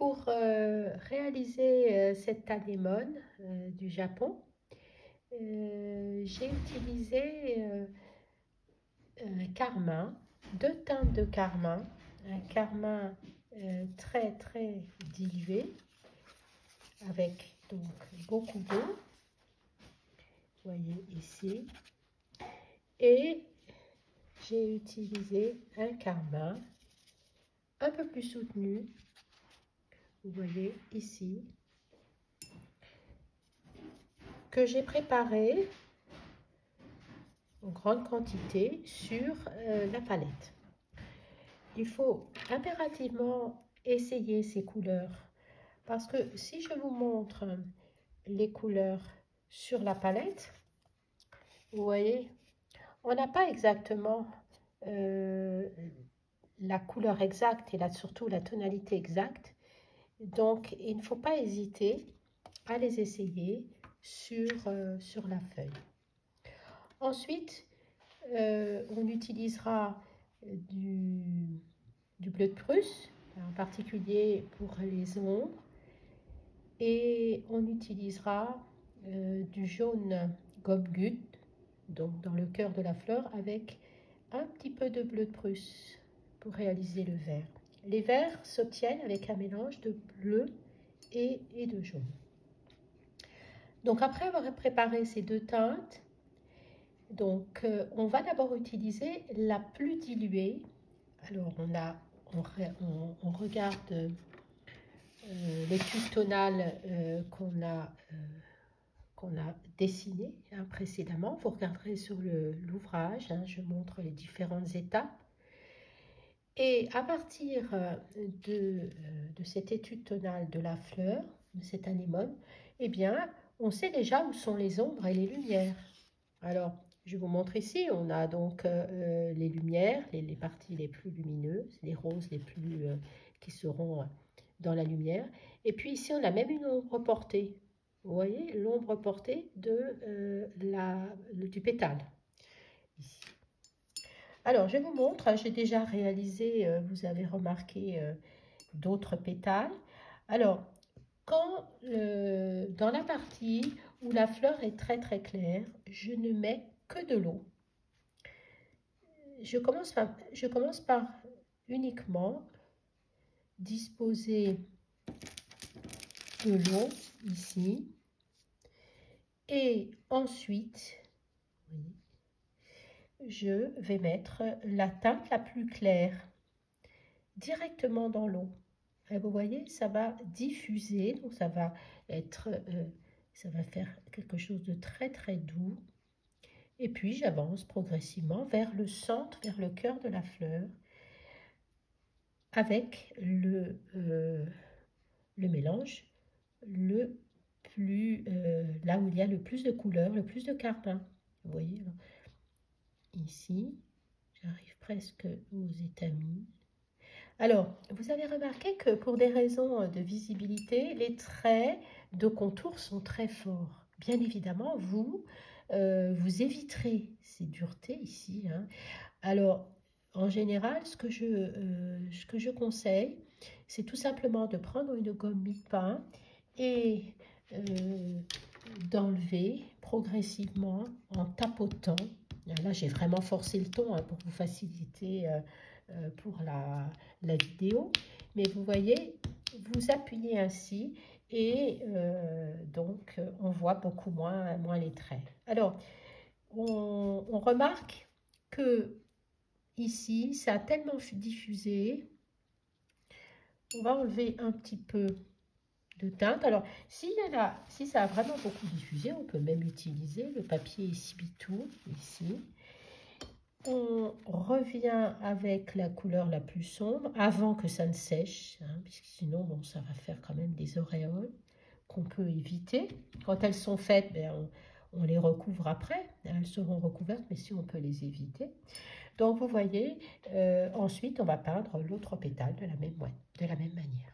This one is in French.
Pour réaliser cette anémone du Japon, j'ai utilisé un carmin, 2 teintes de carmin, un carmin très dilué avec donc beaucoup d'eau, vous voyez ici, et j'ai utilisé un carmin un peu plus soutenu, vous voyez ici, que j'ai préparé en grande quantité sur la palette. Il faut impérativement essayer ces couleurs parce que si je vous montre les couleurs sur la palette, vous voyez, on n'a pas exactement la couleur exacte et surtout la tonalité exacte. Donc, il ne faut pas hésiter à les essayer sur la feuille. Ensuite, on utilisera du bleu de Prusse, en particulier pour les ombres, et on utilisera du jaune gomme goutte, donc dans le cœur de la fleur, avec un petit peu de bleu de Prusse pour réaliser le vert. Les verts s'obtiennent avec un mélange de bleu et de jaune. Donc après avoir préparé ces 2 teintes, donc on va d'abord utiliser la plus diluée. Alors on regarde l'étude tonale qu'on a dessiné précédemment. Vous regarderez sur l'ouvrage, je montre les différentes étapes. Et à partir de cette étude tonale de la fleur, de cette anémone, eh bien, on sait déjà où sont les ombres et les lumières. Alors, je vous montre ici, on a donc les lumières, les parties les plus lumineuses, les roses les plus qui seront dans la lumière. Et puis ici, on a même une ombre portée. Vous voyez, l'ombre portée du pétale. Ici. Alors, je vous montre, j'ai déjà réalisé, vous avez remarqué, d'autres pétales. Alors, quand dans la partie où la fleur est très claire, je ne mets que de l'eau. Je commence par uniquement disposer de l'eau ici. Et ensuite, je vais mettre la teinte la plus claire directement dans l'eau. Vous voyez, ça va diffuser, donc ça va faire quelque chose de très doux. Et puis j'avance progressivement vers le centre, vers le cœur de la fleur, avec le mélange là où il y a le plus de couleurs, le plus de carmin. Vous voyez, alors, ici, j'arrive presque aux étamines. Alors, vous avez remarqué que pour des raisons de visibilité, les traits de contour sont très forts. Bien évidemment, vous éviterez ces duretés ici. Alors, en général, ce que je conseille, c'est tout simplement de prendre une gomme mie-pain et d'enlever progressivement en tapotant. Là, j'ai vraiment forcé le ton pour vous faciliter pour la vidéo. Mais vous voyez, vous appuyez ainsi et donc on voit beaucoup moins les traits. Alors, on remarque que ici, ça a tellement diffusé. On va enlever un petit peu de teinte. Alors, si ça a vraiment beaucoup diffusé, on peut même utiliser le papier Cibitou ici. On revient avec la couleur la plus sombre avant que ça ne sèche, puisque sinon, bon, ça va faire quand même des auréoles qu'on peut éviter. Quand elles sont faites, on les recouvre après. Elles seront recouvertes, mais si on peut les éviter. Donc, vous voyez, ensuite, on va peindre l'autre pétale de la même manière.